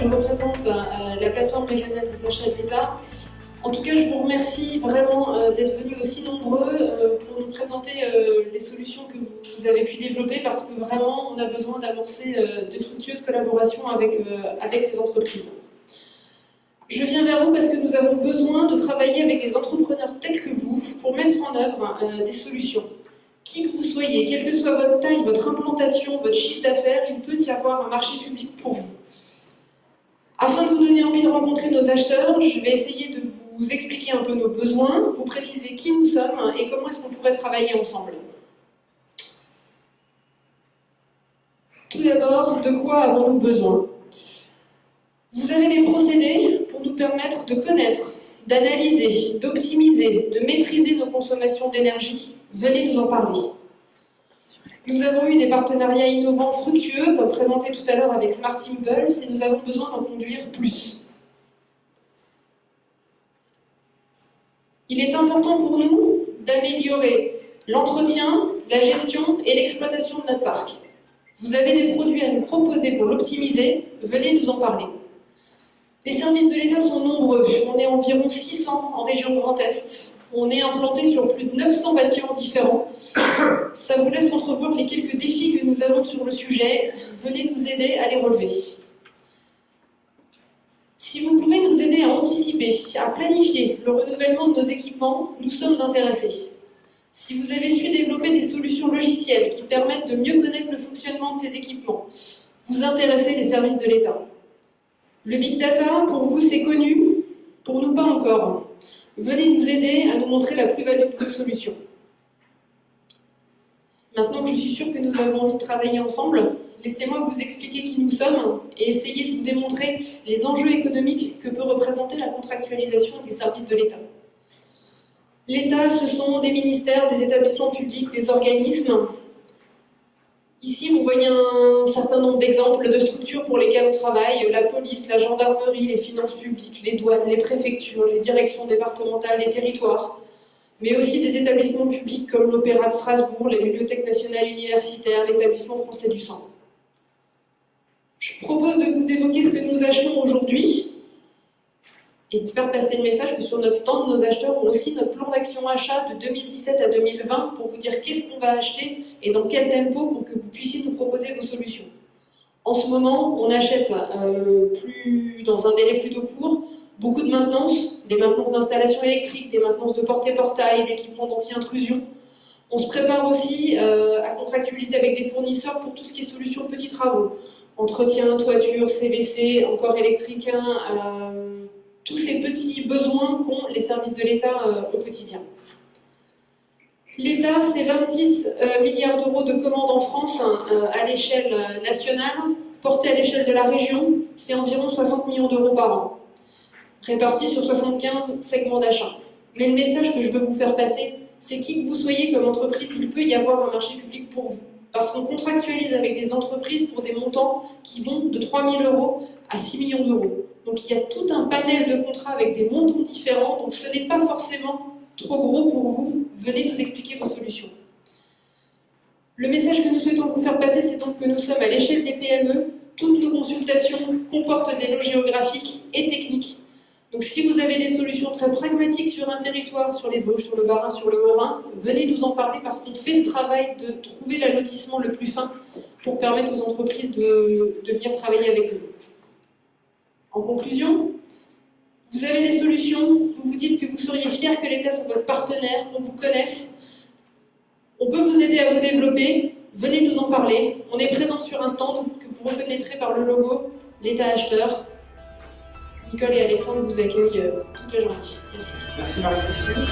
je représente la plateforme régionale des achats de l'État. En tout cas, je vous remercie vraiment d'être venus aussi nombreux pour nous présenter les solutions que vous avez pu développer, parce que vraiment, on a besoin d'amorcer de fructueuses collaborations avec les entreprises. Je viens vers vous parce que nous avons besoin de travailler avec des entrepreneurs tels que vous pour mettre en œuvre des solutions. Qui que vous soyez, quelle que soit votre taille, votre implantation, votre chiffre d'affaires, il peut y avoir un marché public pour vous. Afin de vous donner envie de rencontrer nos acheteurs, je vais essayer de vous expliquer un peu nos besoins, vous préciser qui nous sommes et comment est-ce qu'on pourrait travailler ensemble. Tout d'abord, de quoi avons-nous besoin? Vous avez des procédés pour nous permettre de connaître, d'analyser, d'optimiser, de maîtriser nos consommations d'énergie. Venez nous en parler. Nous avons eu des partenariats innovants fructueux, comme présenté tout à l'heure avec Smart Impulse, et nous avons besoin d'en conduire plus. Il est important pour nous d'améliorer l'entretien, la gestion et l'exploitation de notre parc. Vous avez des produits à nous proposer pour l'optimiser, venez nous en parler. Les services de l'État sont nombreux, on est environ 600 en région Grand Est. On est implanté sur plus de 900 bâtiments différents. Ça vous laisse entrevoir les quelques défis que nous avons sur le sujet. Venez nous aider à les relever. Si vous pouvez nous aider à anticiper, à planifier le renouvellement de nos équipements, nous sommes intéressés. Si vous avez su développer des solutions logicielles qui permettent de mieux connaître le fonctionnement de ces équipements, vous intéressez les services de l'État. Le Big Data, pour vous, c'est connu, pour nous pas encore. Venez nous aider à nous montrer la plus-value de vos solutions. Maintenant que je suis sûre que nous avons envie de travailler ensemble, laissez-moi vous expliquer qui nous sommes et essayer de vous démontrer les enjeux économiques que peut représenter la contractualisation des services de l'État. L'État, ce sont des ministères, des établissements publics, des organismes. Ici, vous voyez un certain nombre d'exemples de structures pour lesquelles on travaille: la police, la gendarmerie, les finances publiques, les douanes, les préfectures, les directions départementales des territoires, mais aussi des établissements publics comme l'Opéra de Strasbourg, la Bibliothèque nationale universitaire, l'Établissement français du sang. Je propose de vous évoquer ce que nous achetons aujourd'hui et vous faire passer le message que sur notre stand, nos acheteurs ont aussi notre plan d'action achat de 2017 à 2020 pour vous dire qu'est-ce qu'on va acheter et dans quel tempo pour que vous puissiez nous proposer vos solutions. En ce moment, on achète dans un délai plutôt court beaucoup de maintenance, des maintenances d'installation électrique, des maintenances de porte-et-portail, d'équipements d'anti-intrusion. On se prépare aussi à contractualiser avec des fournisseurs pour tout ce qui est solutions petits travaux. Entretien, toiture, CVC, encore électrique, tous ces petits besoins qu'ont les services de l'État au quotidien. L'État, c'est 26 milliards d'euros de commandes en France à l'échelle nationale. Porté à l'échelle de la région, c'est environ 60 millions d'euros par an, répartis sur 75 segments d'achat. Mais le message que je veux vous faire passer, c'est qui que vous soyez comme entreprise, il peut y avoir un marché public pour vous. Parce qu'on contractualise avec des entreprises pour des montants qui vont de 3 000 euros à 6 millions d'euros. Donc il y a tout un panel de contrats avec des montants différents, donc ce n'est pas forcément trop gros pour vous. Venez nous expliquer vos solutions. Le message que nous souhaitons vous faire passer, c'est donc que nous sommes à l'échelle des PME. Toutes nos consultations comportent des lots géographiques et techniques. Donc si vous avez des solutions très pragmatiques sur un territoire, sur les Vosges, sur le Bas-Rhin, sur le Haut-Rhin, venez nous en parler parce qu'on fait ce travail de trouver l'allotissement le plus fin pour permettre aux entreprises de venir travailler avec nous. En conclusion, vous avez des solutions, vous vous dites que vous seriez fiers que l'État soit votre partenaire, qu'on vous connaisse. On peut vous aider à vous développer, venez nous en parler. On est présent sur un stand que vous reconnaîtrez par le logo l'État acheteur. Nicole et Alexandre vous accueillent toute la journée. Merci. Merci Marie-Cécile.